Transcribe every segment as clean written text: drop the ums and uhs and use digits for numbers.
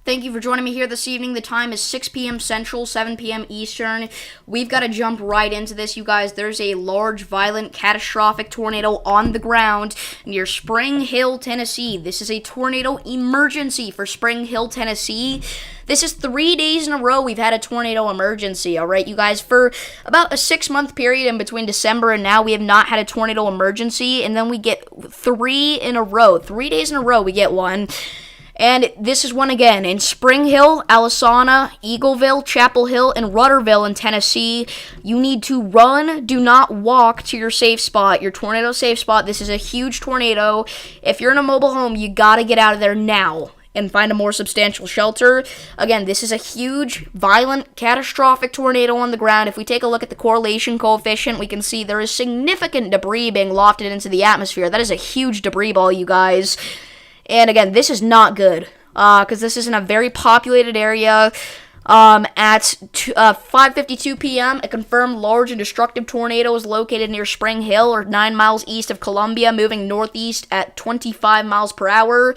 Thank you for joining me here this evening. The time is 6 p.m. Central, 7 p.m. Eastern. We've got to jump right into this, you guys. There's a large, violent, catastrophic tornado on the ground near Spring Hill, Tennessee. This is a tornado emergency for Spring Hill, Tennessee. This is 3 days in a row we've had a tornado emergency, all right, you guys? For about a 6-month period in between December and now, we have not had a tornado emergency, and then we get 3 in a row. 3 days in a row we get one. And this is one again in Spring Hill, Alisana, Eagleville, Chapel Hill, and Rudderville in Tennessee. You need to run, do not walk to your safe spot, your tornado safe spot. This is a huge tornado. If you're in a mobile home, you gotta get out of there now and find a more substantial shelter. Again, this is a huge, violent, catastrophic tornado on the ground. If we take a look at the correlation coefficient, we can see there is significant debris being lofted into the atmosphere. That is a huge debris ball, you guys. And again, this is not good, because this is in a very populated area. At 5:52 p.m., a confirmed large and destructive tornado is located near Spring Hill, or 9 miles east of Columbia, moving northeast at 25 miles per hour.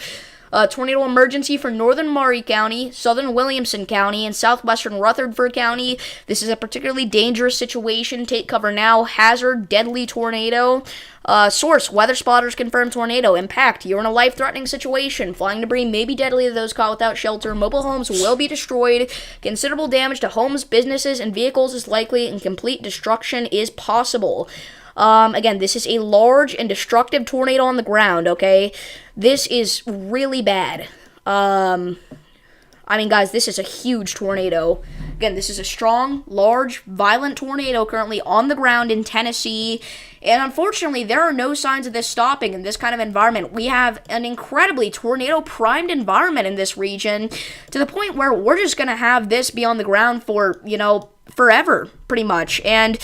Tornado emergency for northern Maury County, southern Williamson County, and southwestern Rutherford County. This is a particularly dangerous situation. Take cover now. Hazard, deadly tornado. Source, weather spotters confirm tornado. Impact, you're in a life-threatening situation. Flying debris may be deadly to those caught without shelter. Mobile homes will be destroyed. Considerable damage to homes, businesses, and vehicles is likely, and complete destruction is possible. Again, this is a large and destructive tornado on the ground, okay? This is really bad. I mean, guys, this is a huge tornado. Again, this is a strong, large, violent tornado currently on the ground in Tennessee. And unfortunately, there are no signs of this stopping in this kind of environment. We have an incredibly tornado-primed environment in this region to the point where we're just going to have this be on the ground for, forever, pretty much. And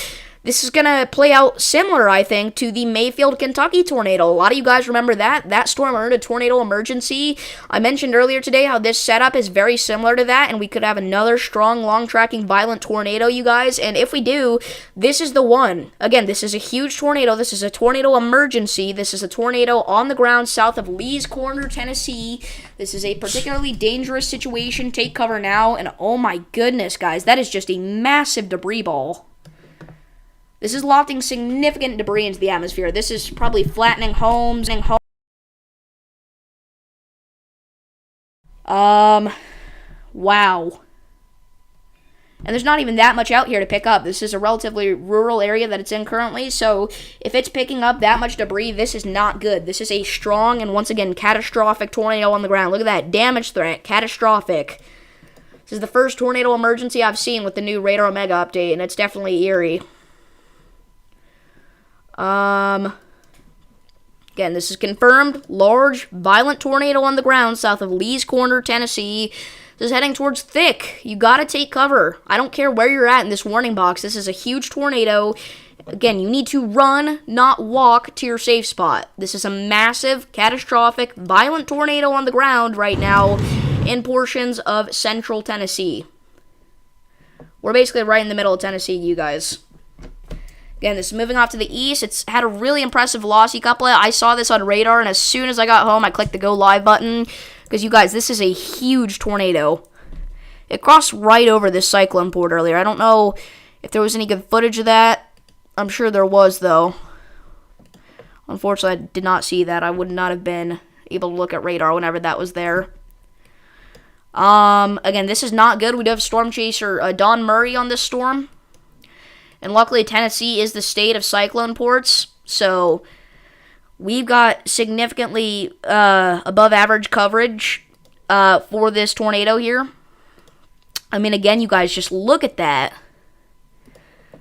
this is going to play out similar, I think, to the Mayfield, Kentucky tornado. A lot of you guys remember that. That storm earned a tornado emergency. I mentioned earlier today how this setup is very similar to that, and we could have another strong, long-tracking, violent tornado, you guys. And if we do, this is the one. Again, this is a huge tornado. This is a tornado emergency. This is a tornado on the ground south of Lee's Corner, Tennessee. This is a particularly dangerous situation. Take cover now. And oh my goodness, guys, that is just a massive debris ball. This is lofting significant debris into the atmosphere. This is probably flattening homes. Wow. And there's not even that much out here to pick up. This is a relatively rural area that it's in currently, so if it's picking up that much debris, this is not good. This is a strong and, once again, catastrophic tornado on the ground. Look at that. Damage threat. Catastrophic. This is the first tornado emergency I've seen with the new Radar Omega update, and it's definitely eerie. Again, this is confirmed. Large, violent tornado on the ground south of Lee's Corner, Tennessee. This is heading towards thick. You gotta take cover. I don't care where you're at in this warning box. This is a huge tornado. Again, you need to run, not walk to your safe spot. This is a massive, catastrophic, violent tornado on the ground right now in portions of central Tennessee. We're basically right in the middle of Tennessee, you guys. Again, this is moving off to the east. It's had a really impressive velocity couplet. I saw this on radar, and as soon as I got home, I clicked the go live button. Because, you guys, this is a huge tornado. It crossed right over this cyclone port earlier. I don't know if there was any good footage of that. I'm sure there was, though. Unfortunately, I did not see that. I would not have been able to look at radar whenever that was there. Again, this is not good. We do have storm chaser Don Murray on this storm. And luckily, Tennessee is the state of cyclone ports, so we've got significantly above average coverage for this tornado here. I mean, again, you guys, just look at that.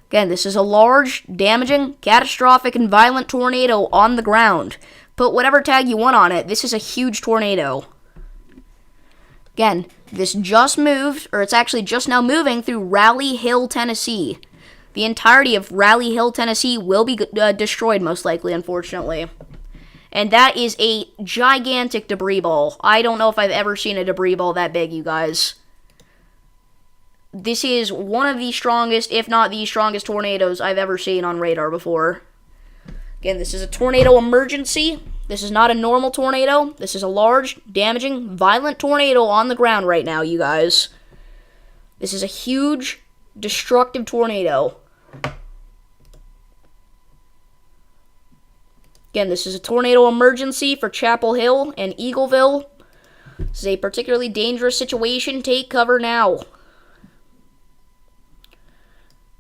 Again, this is a large, damaging, catastrophic, and violent tornado on the ground. Put whatever tag you want on it. This is a huge tornado. Again, this just moved, or it's actually just now moving through Rally Hill, Tennessee. The entirety of Rally Hill, Tennessee will be destroyed, most likely, unfortunately. And that is a gigantic debris ball. I don't know if I've ever seen a debris ball that big, you guys. This is one of the strongest, if not the strongest, tornadoes I've ever seen on radar before. Again, this is a tornado emergency. This is not a normal tornado. This is a large, damaging, violent tornado on the ground right now, you guys. This is a huge, destructive tornado. Again, this is a tornado emergency for Chapel Hill and Eagleville. This is a particularly dangerous situation. Take cover now.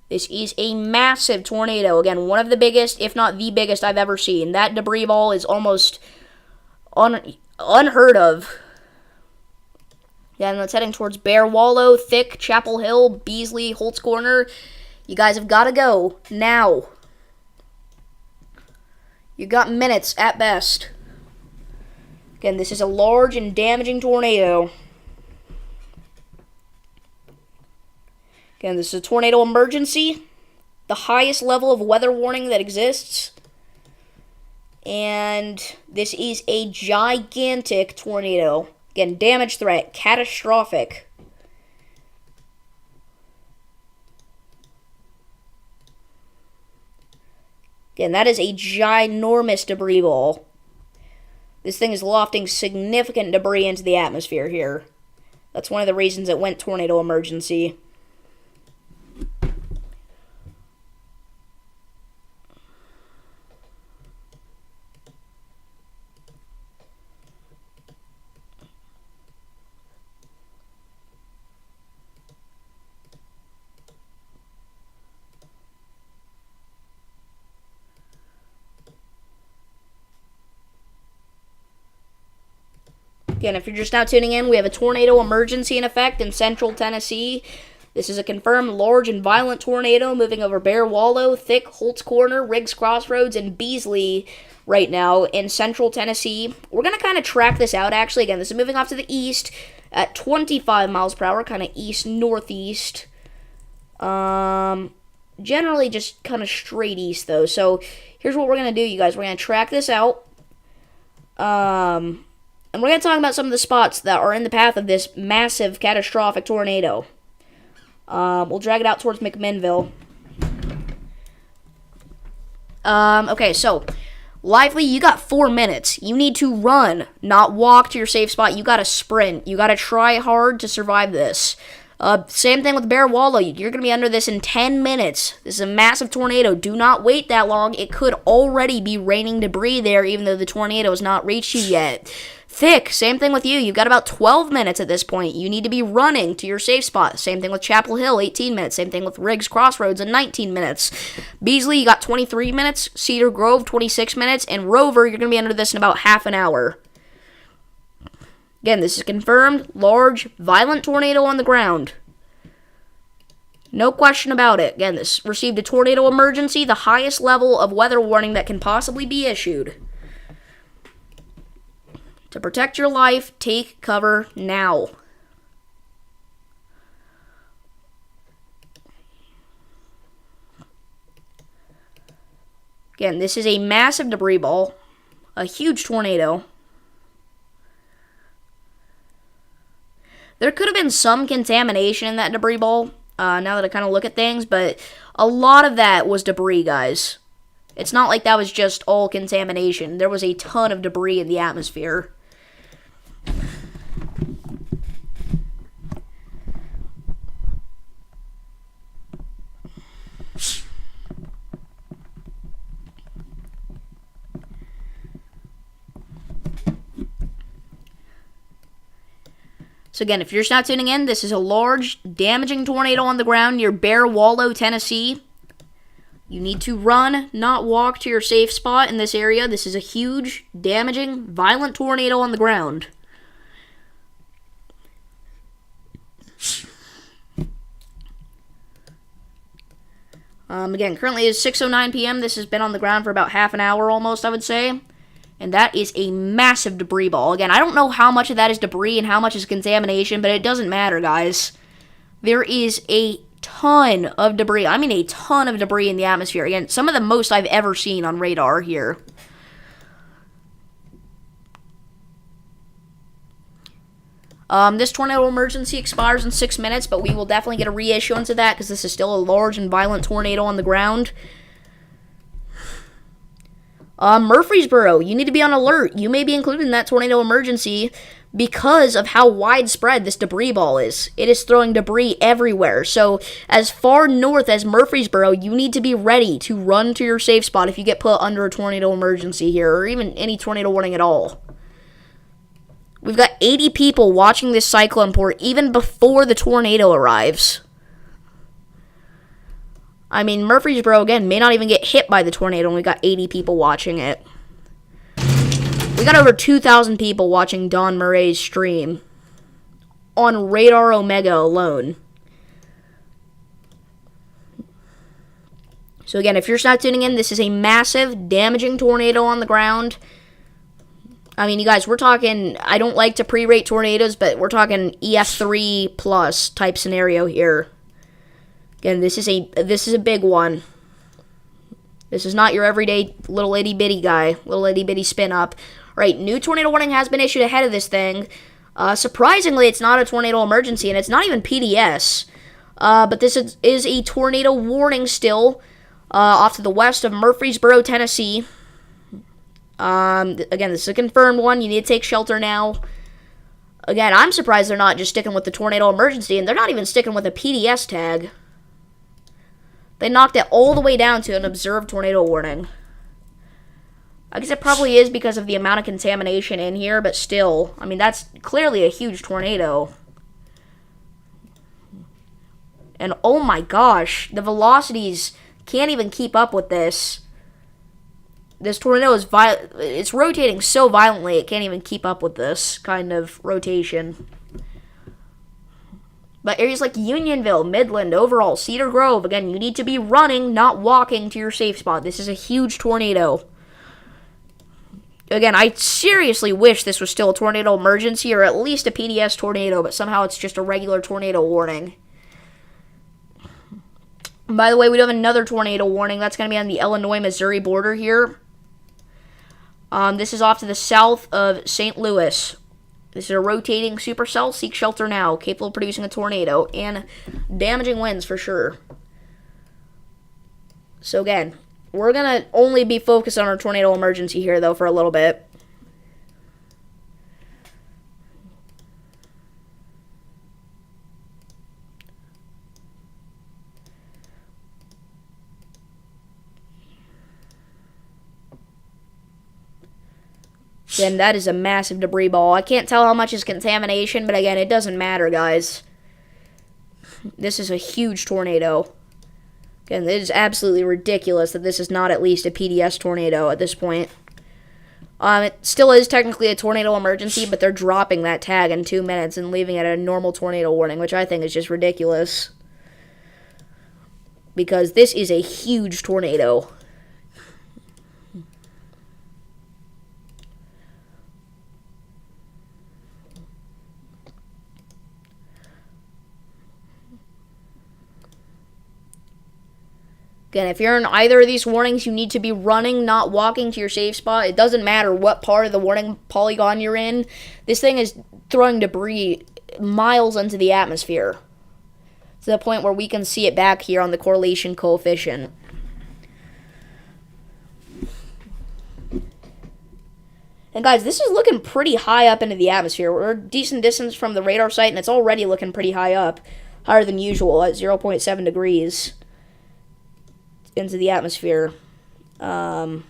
This is a massive tornado. Again, one of the biggest, if not the biggest I've ever seen. That debris ball is almost unheard of. Yeah, and that's heading towards Bear Wallow, Thick, Chapel Hill, Beasley, Holt's Corner. You guys have got to go now. You got minutes at best. Again, this is a large and damaging tornado. Again, this is a tornado emergency, the highest level of weather warning that exists. And this is a gigantic tornado. Again, damage threat, catastrophic. Again, that is a ginormous debris ball. This thing is lofting significant debris into the atmosphere here. That's one of the reasons it went tornado emergency. Again, if you're just now tuning in, we have a tornado emergency in effect in central Tennessee. This is a confirmed large and violent tornado moving over Bear Wallow, Thick, Holt's Corner, Riggs Crossroads, and Beasley right now in central Tennessee. We're going to kind of track this out, actually. Again, this is moving off to the east at 25 miles per hour, kind of east-northeast. Generally just kind of straight east, though. So here's what we're going to do, you guys. We're going to track this out. And we're going to talk about some of the spots that are in the path of this massive, catastrophic tornado. We'll drag it out towards McMinnville. Okay, so, Lively, you got 4 minutes. You need to run, not walk to your safe spot. You got to sprint. You got to try hard to survive this. Same thing with Bear Wallow. You're going to be under this in 10 minutes. This is a massive tornado. Do not wait that long. It could already be raining debris there, even though the tornado has not reached you yet. Thick, same thing with you. You've got about 12 minutes at this point. You need to be running to your safe spot. Same thing with Chapel Hill, 18 minutes. Same thing with Riggs Crossroads, 19 minutes. Beasley, you got 23 minutes. Cedar Grove, 26 minutes. And Rover, you're going to be under this in about half an hour. Again, this is confirmed. Large, violent tornado on the ground. No question about it. Again, this received a tornado emergency, the highest level of weather warning that can possibly be issued. To protect your life, take cover now. Again, this is a massive debris ball, a huge tornado. There could have been some contamination in that debris ball, now that I kind of look at things, but a lot of that was debris, guys. It's not like that was just all contamination. There was a ton of debris in the atmosphere. So again, if you're just now tuning in, this is a large, damaging tornado on the ground near Bear Wallow, Tennessee. You need to run, not walk to your safe spot in this area. This is a huge, damaging, violent tornado on the ground. Again, currently it's 6:09 p.m. This has been on the ground for about half an hour almost, I would say. And that is a massive debris ball. Again, I don't know how much of that is debris and how much is contamination, but it doesn't matter, guys. There is a ton of debris. I mean a ton of debris in the atmosphere. Again, some of the most I've ever seen on radar here. This tornado emergency expires in 6 minutes, but we will definitely get a reissuance of that because this is still a large and violent tornado on the ground. Murfreesboro, you need to be on alert. You may be included in that tornado emergency because of how widespread this debris ball is. It is throwing debris everywhere. So, as far north as Murfreesboro, you need to be ready to run to your safe spot if you get put under a tornado emergency here, or even any tornado warning at all. We've got 80 people watching this cyclone pour even before the tornado arrives. I mean, Murfreesboro, again, may not even get hit by the tornado, and we got 80 people watching it. We got over 2,000 people watching Don Murray's stream on Radar Omega alone. So again, if you're just not tuning in, this is a massive, damaging tornado on the ground. I mean, you guys, we're talking, I don't like to pre-rate tornadoes, but we're talking EF-3 plus type scenario here. Again, this is a big one. This is not your everyday little itty-bitty guy, little itty-bitty spin-up. Right, new tornado warning has been issued ahead of this thing. Surprisingly, it's not a tornado emergency, and it's not even PDS. But this is a tornado warning still off to the west of Murfreesboro, Tennessee. Again, this is a confirmed one. You need to take shelter now. Again, I'm surprised they're not just sticking with the tornado emergency, and they're not even sticking with a PDS tag. They knocked it all the way down to an observed tornado warning. I guess it probably is because of the amount of contamination in here, but still, I mean, that's clearly a huge tornado. And oh my gosh, the velocities can't even keep up with this. This tornado is it's rotating so violently, it can't even keep up with this kind of rotation. But areas like Unionville, Midland, Overall, Cedar Grove, again, you need to be running, not walking to your safe spot. This is a huge tornado. Again, I seriously wish this was still a tornado emergency or at least a PDS tornado, but somehow it's just a regular tornado warning. By the way, we do have another tornado warning. That's going to be on the Illinois-Missouri border here. This is off to the south of St. Louis. This is a rotating supercell. Seek shelter now. Capable of producing a tornado and damaging winds for sure. So again, we're going to only be focused on our tornado emergency here, though, for a little bit. Again, that is a massive debris ball. I can't tell how much is contamination, but again, it doesn't matter, guys. This is a huge tornado. Again, it is absolutely ridiculous that this is not at least a PDS tornado at this point. It still is technically a tornado emergency, but they're dropping that tag in 2 minutes and leaving it at a normal tornado warning, which I think is just ridiculous. Because this is a huge tornado. Again, if you're in either of these warnings, you need to be running, not walking to your safe spot. It doesn't matter what part of the warning polygon you're in. This thing is throwing debris miles into the atmosphere, to the point where we can see it back here on the correlation coefficient. And guys, this is looking pretty high up into the atmosphere. We're a decent distance from the radar site, and it's already looking pretty high up, higher than usual at 0.7 degrees. Into the atmosphere. If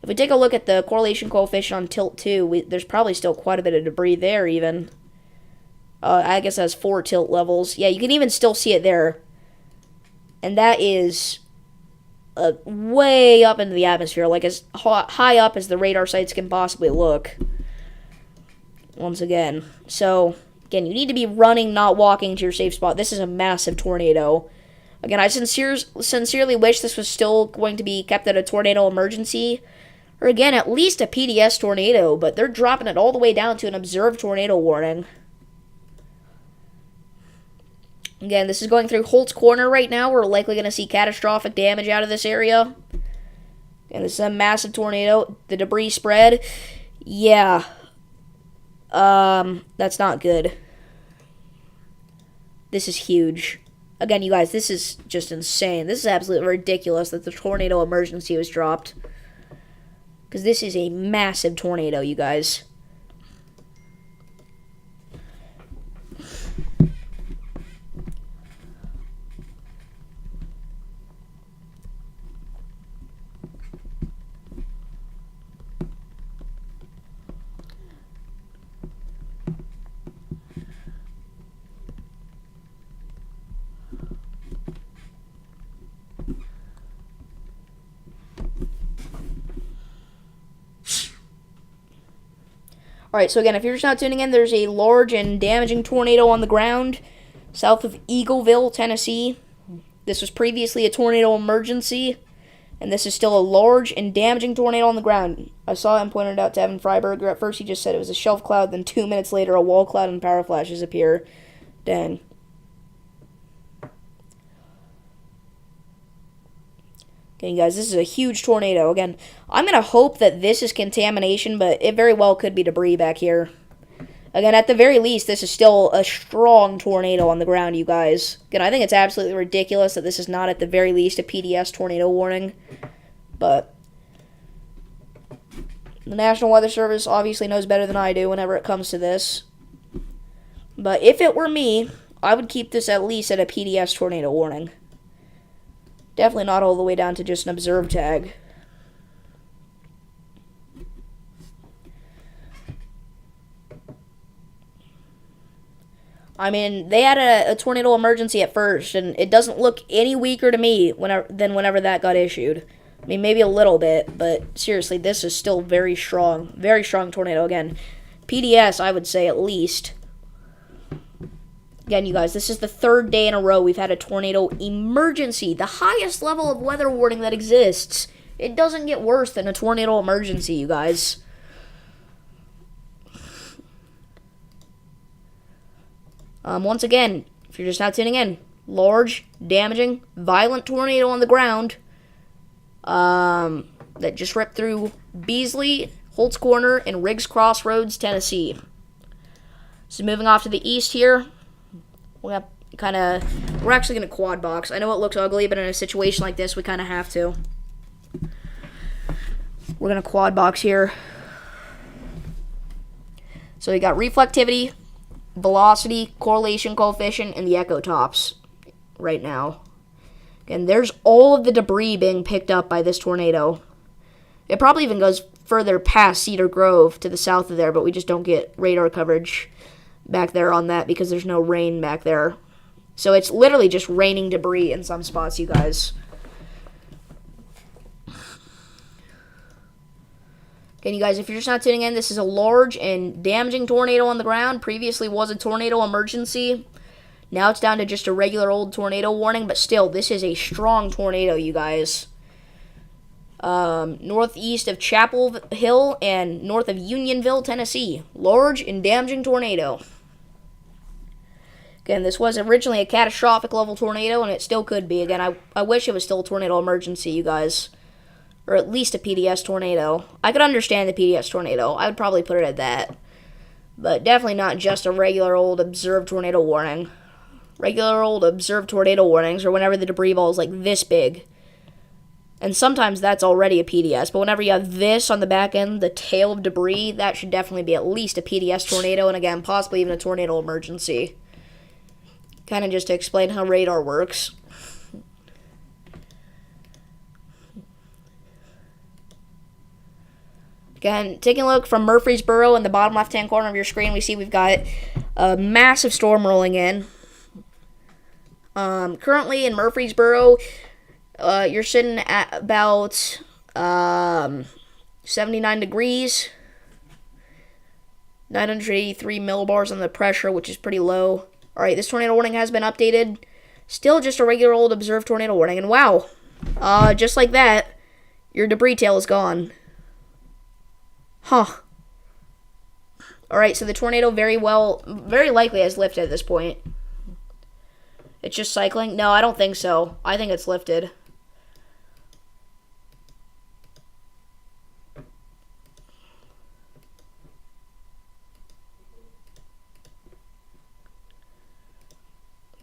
we take a look at the correlation coefficient on tilt 2, there's probably still quite a bit of debris there even. I guess that's 4 tilt levels. Yeah, you can even still see it there. And that is way up into the atmosphere, like as high up as the radar sites can possibly look. Once again. So, again, you need to be running, not walking to your safe spot. This is a massive tornado. Again, I sincerely wish this was still going to be kept at a tornado emergency. Or again, at least a PDS tornado, but they're dropping it all the way down to an observed tornado warning. Again, this is going through Holt's Corner right now. We're likely going to see catastrophic damage out of this area. And this is a massive tornado. The debris spread. Yeah. That's not good. This is huge. Again, you guys, this is just insane. This is absolutely ridiculous that the tornado emergency was dropped. Because this is a massive tornado, you guys. Alright, so again, if you're just not tuning in, there's a large and damaging tornado on the ground south of Eagleville, Tennessee. This was previously a tornado emergency, and this is still a large and damaging tornado on the ground. I saw it and pointed it out to Evan Freiberger. At first, he just said it was a shelf cloud, then 2 minutes later, a wall cloud and power flashes appear. Dang. Okay, guys, this is a huge tornado. Again, I'm going to hope that this is contamination, but it very well could be debris back here. Again, at the very least, this is still a strong tornado on the ground, you guys. Again, I think it's absolutely ridiculous that this is not, at the very least, a PDS tornado warning. But the National Weather Service obviously knows better than I do whenever it comes to this. But if it were me, I would keep this at least at a PDS tornado warning. Definitely not all the way down to just an observe tag. I mean, they had a tornado emergency at first, and it doesn't look any weaker to me than whenever that got issued. I mean, maybe a little bit, but seriously, this is still very strong tornado. Again, PDS, I would say at least. Again, you guys, this is the third day in a row we've had a tornado emergency, the highest level of weather warning that exists. It doesn't get worse than a tornado emergency, you guys. Once again, if you're just not tuning in, large, damaging, violent tornado on the ground that just ripped through Beasley, Holtz Corner, and Riggs Crossroads, Tennessee. So moving off to the east here, we're actually going to quad box. I know it looks ugly, but in a situation like this, we kind of have to. We're going to quad box here. So we got reflectivity, velocity, correlation coefficient, and the echo tops right now. And there's all of the debris being picked up by this tornado. It probably even goes further past Cedar Grove to the south of there, but we just don't get radar coverage back there on that because there's no rain back there. So it's literally just raining debris in some spots, you guys. Okay, you guys, if you're just not tuning in, this is a large and damaging tornado on the ground. Previously was a tornado emergency. Now it's down to just a regular old tornado warning, but still, this is a strong tornado, you guys. Northeast of Chapel Hill and north of Unionville, Tennessee. Large and damaging tornado. Again, this was originally a catastrophic level tornado, and it still could be. Again, I wish it was still a tornado emergency, you guys. Or at least a PDS tornado. I could understand the PDS tornado. I would probably put it at that. But definitely not just a regular old observed tornado warning. Regular old observed tornado warnings are whenever the debris ball is like this big. And sometimes that's already a PDS. But whenever you have this on the back end, the tail of debris, that should definitely be at least a PDS tornado. And again, possibly even a tornado emergency. Kind of just to explain how radar works. Again, taking a look from Murfreesboro in the bottom left-hand corner of your screen, we see we've got a massive storm rolling in. Currently in Murfreesboro, you're sitting at about 79 degrees, 983 millibars on the pressure, which is pretty low. All right, this tornado warning has been updated. Still just a regular old observed tornado warning. And wow, just like that, your debris tail is gone. Huh. Alright, so the tornado very likely has lifted at this point. It's just cycling? No, I don't think so. I think it's lifted.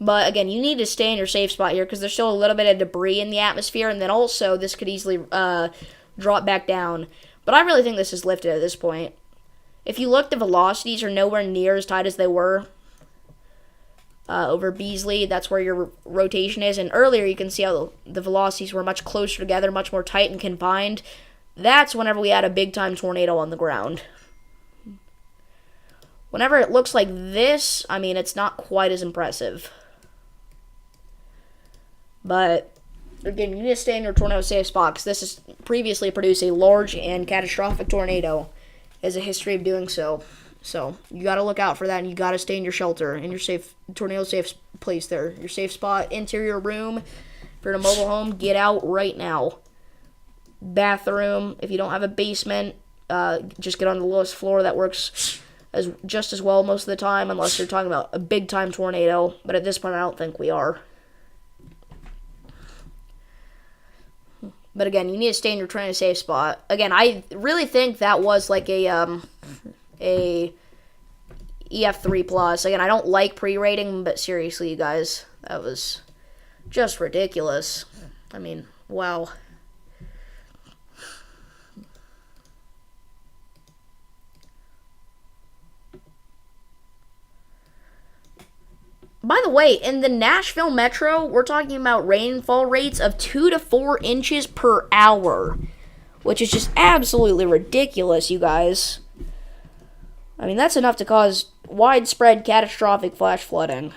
But again, you need to stay in your safe spot here because there's still a little bit of debris in the atmosphere, and then also this could easily drop back down. But I really think this is lifted at this point. If you look, the velocities are nowhere near as tight as they were over Beasley. That's where your rotation is. And earlier you can see how the velocities were much closer together, much more tight and confined. That's whenever we had a big-time tornado on the ground. Whenever it looks like this, I mean, it's not quite as impressive. But, again, you need to stay in your tornado safe spot because this has previously produced a large and catastrophic tornado. It has a history of doing so. So, you got to look out for that, and you got to stay in your shelter, in your safe, tornado safe place there. Your safe spot, interior room. If you're in a mobile home, get out right now. Bathroom, if you don't have a basement, just get on the lowest floor. That works just as well most of the time, unless you're talking about a big-time tornado. But at this point, I don't think we are. But again, you need to stay in your tornado safe spot. Again, I really think that was like a EF-3 plus. Again, I don't like pre-rating, but seriously, you guys, that was just ridiculous. I mean, wow. By the way, in the Nashville Metro, we're talking about rainfall rates of 2 to 4 inches per hour, which is just absolutely ridiculous, you guys. I mean, that's enough to cause widespread catastrophic flash flooding.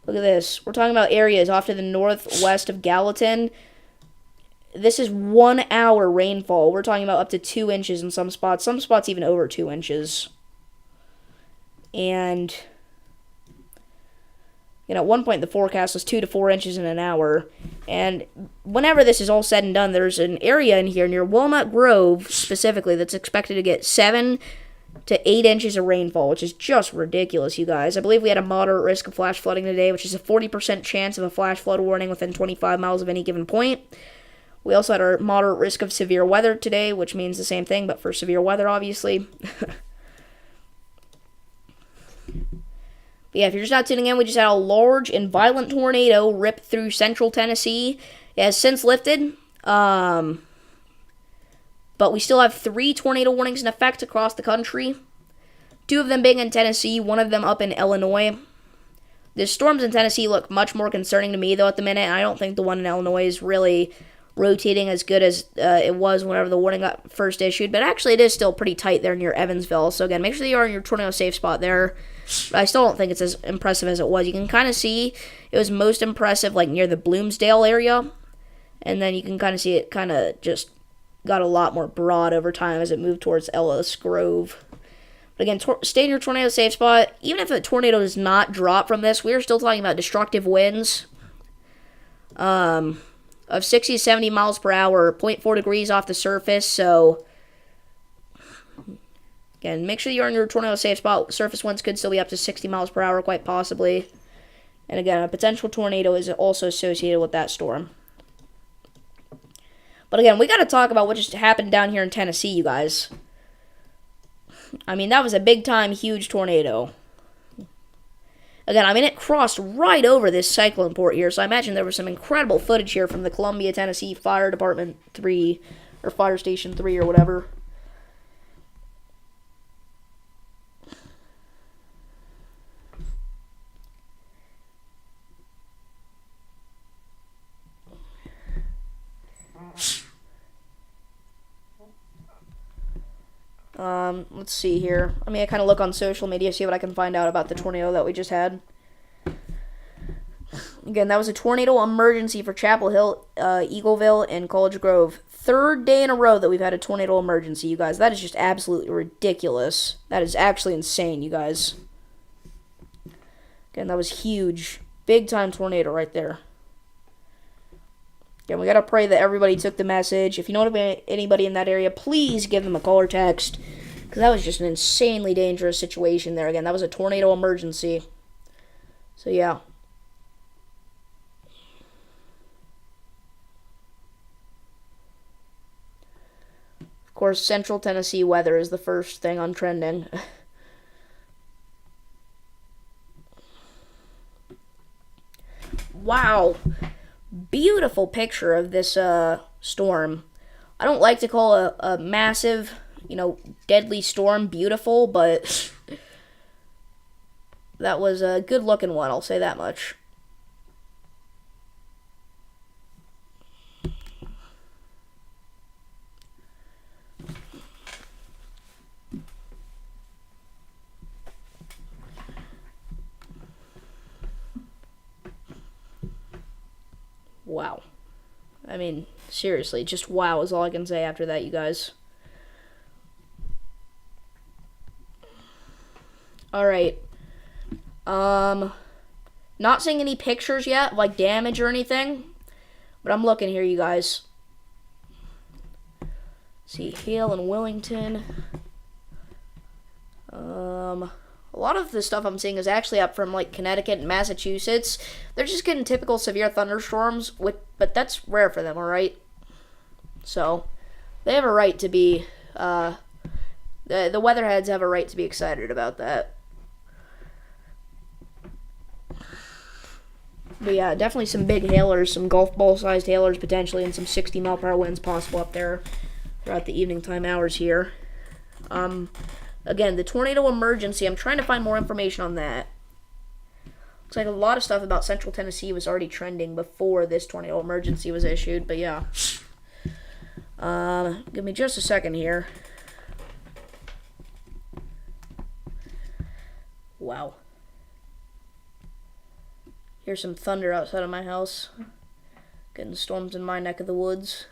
Look at this. We're talking about areas off to the northwest of Gallatin. This is 1 hour rainfall. We're talking about up to 2 inches in some spots even over 2 inches. And, at one point the forecast was 2 to 4 inches in an hour. And whenever this is all said and done, there's an area in here near Walnut Grove, specifically, that's expected to get 7 to 8 inches of rainfall, which is just ridiculous, you guys. I believe we had a moderate risk of flash flooding today, which is a 40% chance of a flash flood warning within 25 miles of any given point. We also had our moderate risk of severe weather today, which means the same thing, but for severe weather, obviously. But yeah, if you're just not tuning in, we just had a large and violent tornado rip through central Tennessee. It has since lifted, but we still have 3 tornado warnings in effect across the country. 2 of them being in Tennessee, 1 of them up in Illinois. The storms in Tennessee look much more concerning to me, though, at the minute, and I don't think the one in Illinois is really rotating as good as it was whenever the warning got first issued. But actually, it is still pretty tight there near Evansville. So again, make sure that you are in your tornado safe spot there. But I still don't think it's as impressive as it was. You can kind of see it was most impressive like near the Bloomsdale area. And then you can kind of see it kind of just got a lot more broad over time as it moved towards Ellis Grove. But again, stay in your tornado safe spot. Even if a tornado does not drop from this, we are still talking about destructive winds of 60 to 70 miles per hour, 0.4 degrees off the surface. So again, make sure you're in your tornado safe spot. Surface winds could still be up to 60 miles per hour, quite possibly. And again, a potential tornado is also associated with that storm. But again, we got to talk about what just happened down here in Tennessee, you guys. I mean, that was a big-time, huge tornado. Again, I mean, it crossed right over this cyclone port here, so I imagine there was some incredible footage here from the Columbia, Tennessee Fire Department 3, or Fire Station 3, or whatever. Let's see here. I mean, I kind of look on social media, see what I can find out about the tornado that we just had. Again, that was a tornado emergency for Chapel Hill, Eagleville, and College Grove. 3rd day in a row that we've had a tornado emergency, you guys. That is just absolutely ridiculous. That is actually insane, you guys. Again, that was huge. Big-time tornado right there. Again, we gotta pray that everybody took the message. If you know anybody in that area, please give them a call or text. Because that was just an insanely dangerous situation there. Again, that was a tornado emergency. So, yeah. Of course, Central Tennessee weather is the first thing on trending. Wow. Beautiful picture of this storm. I don't like to call a massive, deadly storm beautiful, but that was a good looking one, I'll say that much. Wow. I mean, seriously, just wow is all I can say after that, you guys. Alright. Not seeing any pictures yet, like damage or anything. But I'm looking here, you guys. See, hail in Wellington. A lot of the stuff I'm seeing is actually up from, like, Connecticut and Massachusetts. They're just getting typical severe thunderstorms, but that's rare for them, alright? So, they have a right to be, the weatherheads have a right to be excited about that. But yeah, definitely some big hailers, some golf ball-sized hailers potentially, and some 60-mile-per-hour winds possible up there throughout the evening time hours here. Again, the tornado emergency, I'm trying to find more information on that. Looks like a lot of stuff about Central Tennessee was already trending before this tornado emergency was issued, but yeah. Give me just a second here. Wow. Here's some thunder outside of my house. Getting storms in my neck of the woods.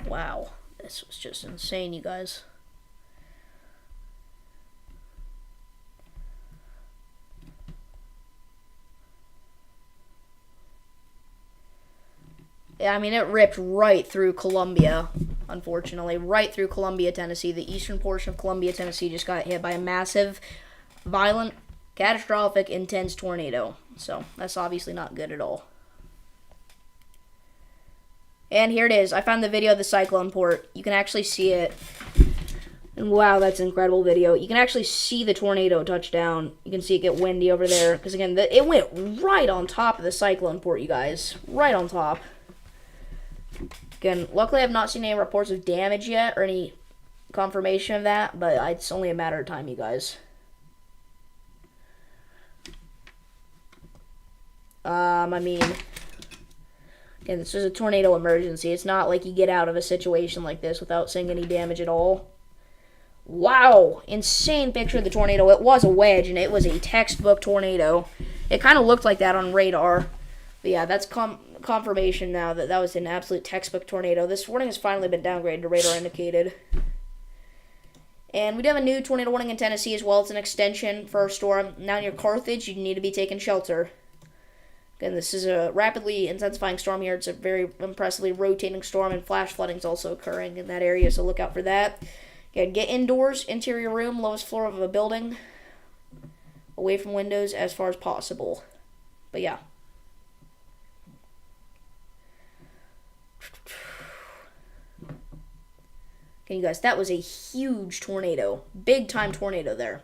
Wow, this was just insane, you guys. Yeah, I mean, it ripped right through Columbia, unfortunately. Right through Columbia, Tennessee. The eastern portion of Columbia, Tennessee just got hit by a massive, violent, catastrophic, intense tornado. So, that's obviously not good at all. And here it is. I found the video of the cyclone port. You can actually see it. And wow, that's an incredible video. You can actually see the tornado touch down. You can see it get windy over there. Because again, it went right on top of the cyclone port, you guys. Right on top. Again, luckily I've not seen any reports of damage yet. Or any confirmation of that. But it's only a matter of time, you guys. I mean... Again, this is a tornado emergency. It's not like you get out of a situation like this without seeing any damage at all. Wow! Insane picture of the tornado. It was a wedge, and it was a textbook tornado. It kind of looked like that on radar. But yeah, that's confirmation now that that was an absolute textbook tornado. This warning has finally been downgraded to radar indicated. And we do have a new tornado warning in Tennessee as well. It's an extension for a storm. Now near Carthage, you need to be taking shelter. Again, this is a rapidly intensifying storm here. It's a very impressively rotating storm, and flash flooding is also occurring in that area, so look out for that. Again, get indoors, interior room, lowest floor of a building, away from windows as far as possible. But yeah. Okay, you guys, that was a huge tornado. Big-time tornado there.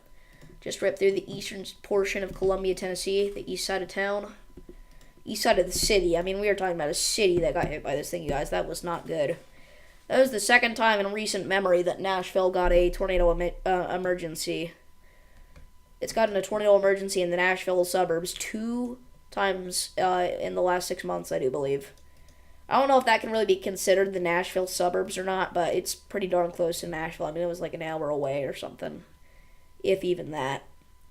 Just ripped through the eastern portion of Columbia, Tennessee, the east side of town. East side of the city. I mean, we were talking about a city that got hit by this thing, you guys. That was not good. That was the second time in recent memory that Nashville got a tornado emergency. It's gotten a tornado emergency in the Nashville suburbs 2 times in the last 6 months, I do believe. I don't know if that can really be considered the Nashville suburbs or not, but it's pretty darn close to Nashville. I mean, it was like an hour away or something. If even that.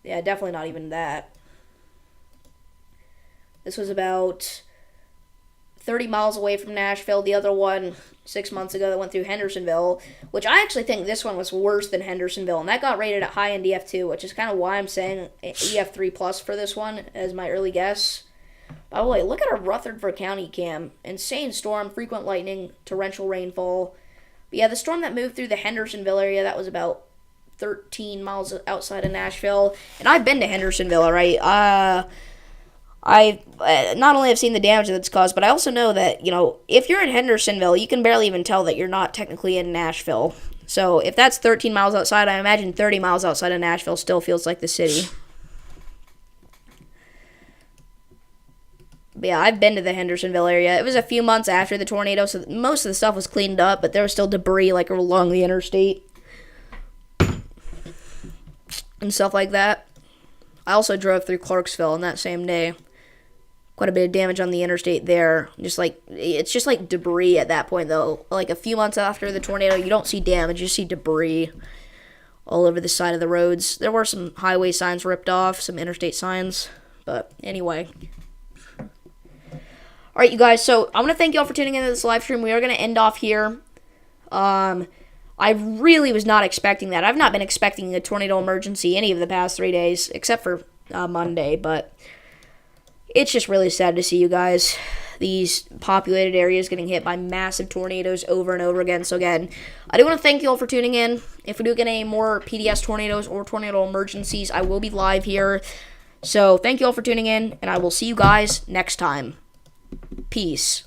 Yeah, definitely not even that. This was about 30 miles away from Nashville. The other one, 6 months ago, that went through Hendersonville, which I actually think this one was worse than Hendersonville, and that got rated at high-end EF-2, which is kind of why I'm saying EF-3 plus for this one as my early guess. By the way, look at our Rutherford County cam. Insane storm, frequent lightning, torrential rainfall. But yeah, the storm that moved through the Hendersonville area, that was about 13 miles outside of Nashville. And I've been to Hendersonville, all right? I not only have seen the damage that's caused, but I also know that, if you're in Hendersonville, you can barely even tell that you're not technically in Nashville. So if that's 13 miles outside, I imagine 30 miles outside of Nashville still feels like the city. But yeah, I've been to the Hendersonville area. It was a few months after the tornado, so most of the stuff was cleaned up, but there was still debris like along the interstate and stuff like that. I also drove through Clarksville on that same day. Quite a bit of damage on the interstate there. It's just like debris at that point, though. Like a few months after the tornado, you don't see damage, you see debris all over the side of the roads. There were some highway signs ripped off, some interstate signs, but anyway. Alright, you guys, so I want to thank you all for tuning into this live stream. We are going to end off here. I really was not expecting that. I've not been expecting a tornado emergency any of the past 3 days, except for Monday, but it's just really sad to see, you guys, these populated areas getting hit by massive tornadoes over and over again. So again, I do want to thank you all for tuning in. If we do get any more PDS tornadoes or tornado emergencies, I will be live here. So thank you all for tuning in, and I will see you guys next time. Peace.